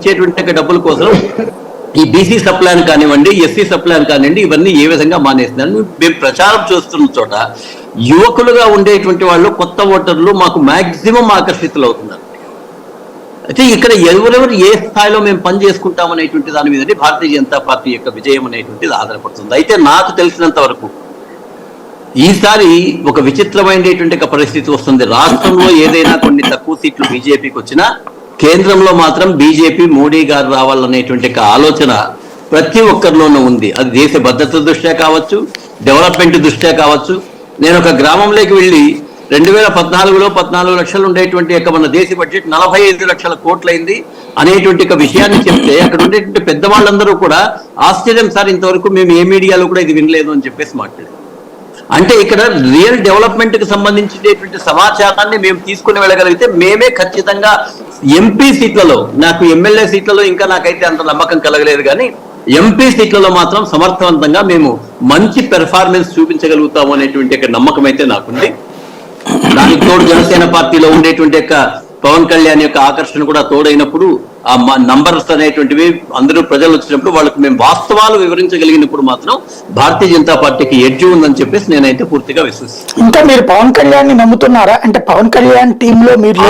ఇచ్చేటువంటి డబ్బుల కోసం ఈ బీసీ సప్లాన్ కానివ్వండి, ఎస్సీ సప్లాన్ కానివ్వండి, ఇవన్నీ ఏ విధంగా మానేస్తున్నారు. మేము ప్రచారం చేస్తున్న చోట యువకులుగా ఉండేటువంటి వాళ్ళు, కొత్త ఓటర్లు మాకు మాక్సిమం ఆకర్షితులు అవుతున్నారు. అయితే ఇక్కడ ఎవరెవరు ఏ స్థాయిలో మేము పని చేసుకుంటాం అనేటువంటి దాని మీద భారతీయ జనతా పార్టీ యొక్క విజయం అనేటువంటిది ఆధారపడుతుంది. అయితే నాకు తెలిసినంత వరకు ఈసారి ఒక విచిత్రమైనటువంటి పరిస్థితి వస్తుంది. రాష్ట్రంలో ఏదైనా కొన్ని తక్కువ సీట్లు బీజేపీకి వచ్చినా కేంద్రంలో మాత్రం బీజేపీ మోడీ గారు రావాలనేటువంటి ఆలోచన ప్రతి ఒక్కరిలోనూ ఉంది. అది దేశ భద్రత దృష్ట్యా కావచ్చు, డెవలప్మెంట్ దృష్ట్యా కావచ్చు. నేను ఒక గ్రామంలోకి వెళ్ళి 2014లో 14 లక్షలు ఉండేటువంటి మన దేశ బడ్జెట్ 45 లక్షల కోట్లయింది అనేటువంటి విషయాన్ని చెప్తే అక్కడ ఉండేటువంటి పెద్దవాళ్ళందరూ కూడా ఆశ్చర్యం, సార్ ఇంతవరకు మేము ఏ మీడియాలో కూడా ఇది వినలేదు అని చెప్పేసి మాట్లాడారు. అంటే ఇక్కడ రియల్ డెవలప్మెంట్ కి సంబంధించినటువంటి సమాచారాన్ని మేము తీసుకుని వెళ్ళగలిగితే మేమే ఖచ్చితంగా ఎంపీ సీట్లలో, నాకు ఎమ్మెల్యే సీట్లలో ఇంకా నాకైతే అంత నమ్మకం కలగలేదు, కానీ ఎంపీ సీట్లలో మాత్రం సమర్థవంతంగా మేము మంచి పెర్ఫార్మెన్స్ చూపించగలుగుతాము అనేటువంటి నమ్మకం అయితే నాకుంది. దానికి తోడు జనసేన పార్టీలో ఉండేటువంటి పవన్ కళ్యాణ్ యొక్క ఆకర్షణ కూడా తోడైనప్పుడు, ఆ నంబర్స్ అనేటువంటివి అందరూ ప్రజలు వచ్చినప్పుడు వాళ్ళకి మేము వాస్తవాలు వివరించగలిగినప్పుడు మాత్రం భారతీయ జనతా పార్టీకి ఎడ్జ్ ఉందని చెప్పేసి నేనైతే పూర్తిగా విశ్వసిస్తాను. ఇంకా మీరు పవన్ కళ్యాణ్ ని నమ్ముతున్నారా? అంటే పవన్ కళ్యాణ్ టీమ్ లో మీరు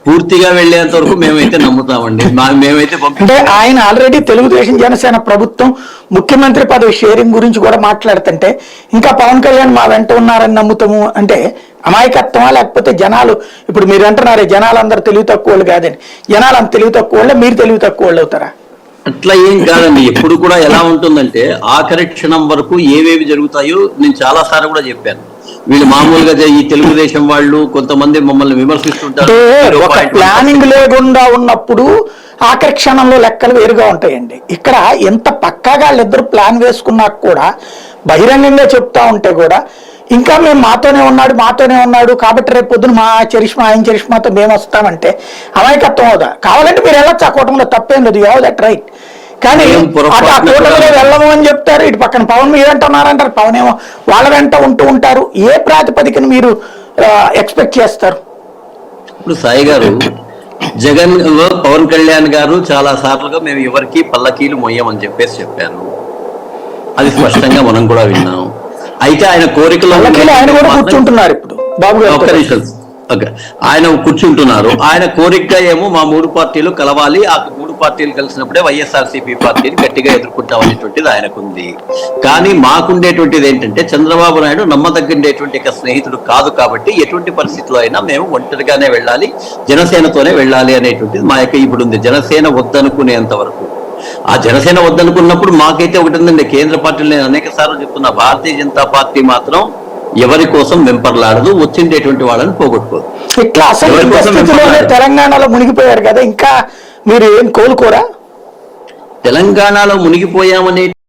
పూర్తిగా వెళ్లేంత వరకు మేమైతే నమ్ముతామండి. మేమైతే అంటే ఆయన ఆల్రెడీ తెలుగుదేశం జనసేన ప్రభుత్వం ముఖ్యమంత్రి పదవి షేరింగ్ గురించి కూడా మాట్లాడుతుంటే ఇంకా పవన్ కళ్యాణ్ మా వెంట ఉన్నారని నమ్ముతాము అంటే అమాయకత్వమా, లేకపోతే జనాలు ఇప్పుడు మీరు అంటున్నారే జనాలు అందరు తెలివి తక్కువ వాళ్ళు కాదని, జనాలు అంత తెలివి తక్కువ వాళ్ళే, మీరు తెలివి తక్కువ వాళ్ళు అవుతారా? అట్లా ఏం కాదండి. ఎప్పుడు కూడా ఎలా ఉంటుందంటే ఆఖరి క్షణం వరకు ఏవేవి జరుగుతాయో నేను చాలా సార్లు కూడా చెప్పాను. వీళ్ళు మామూలుగా ఈ తెలుగుదేశం వాళ్ళు కొంతమంది మమ్మల్ని విమర్శిస్తుంటారు. ఒక ప్లానింగ్ లేకుండా ఉన్నప్పుడు ఆఖరి క్షణంలో లెక్కలు వేరుగా ఉంటాయండి. ఇక్కడ ఎంత పక్కాగా వాళ్ళిద్దరు ప్లాన్ వేసుకున్నాక కూడా బహిరంగంగా చెప్తా ఉంటే కూడా ఇంకా మేము మాతోనే ఉన్నాడు కాబట్టి రేపు పొద్దున మా చరిష్మా ఆయన చరిష్మాతో మేము వస్తామంటే అమాయకత్వం అవుదా? కావాలంటే మీరు వెళ్ళొచ్చు, ఆ కూటమిలో తప్పేం లేదు, యూ దట్ రైట్. కానీ అటు ఆ కూటమిలో వెళ్ళము అని చెప్తారు, ఇటు పక్కన పవన్ మీరు అంటున్నారంటారు, పవన్ ఏమో వాళ్ళ వెంట ఉంటారు. ఏ ప్రాతిపదికను మీరు ఎక్స్పెక్ట్ చేస్తారు? ఇప్పుడు సాయి గారు, జగన్ పవన్ కళ్యాణ్ గారు చాలా సార్లుగా మేము ఎవరికి పల్లకీలు మొయ్యమని చెప్పేసి చెప్పారు. అది స్పష్టంగా మనం కూడా విన్నాం. అయితే ఆయన కోరికలో ఆయన కూడా కూర్చుంటున్నారు ఇప్పుడు బాబు గారు, ఆయన కూర్చుంటున్నారు. ఆయన కోరికగా ఏమో మా 3 పార్టీలు కలవాలి, ఆ 3 పార్టీలు కలిసినప్పుడే వైఎస్ఆర్సీపీ పార్టీని గట్టిగా ఎదుర్కొంటాం అనేటువంటిది ఆయనకుంది. కానీ మాకుండేటువంటిది ఏంటంటే చంద్రబాబు నాయుడు నమ్మదగ్గేటువంటి స్నేహితుడు కాదు కాబట్టి ఎటువంటి పరిస్థితుల్లో అయినా మేము ఒంటరిగానే వెళ్ళాలి, జనసేనతోనే వెళ్ళాలి అనేటువంటిది మా యొక్క ఇప్పుడు ఉంది. జనసేన వద్దనుకునేంత వరకు, ఆ జనసేన వద్దనుకున్నప్పుడు మాకైతే ఒకటి ఉందండి, కేంద్ర పార్టీలు నేను అనేక సార్లు చెప్తున్నా, భారతీయ జనతా పార్టీ మాత్రం ఎవరి కోసం వెంపర్లాడదు, వచ్చిండేటువంటి వాళ్ళని పోగొట్టుకోదు. ఇట్లా అసలు తెలంగాణలో మునిగిపోయారు కదా, ఇంకా మీరు ఏం కోలుకోరా? తెలంగాణలో మునిగిపోయామనే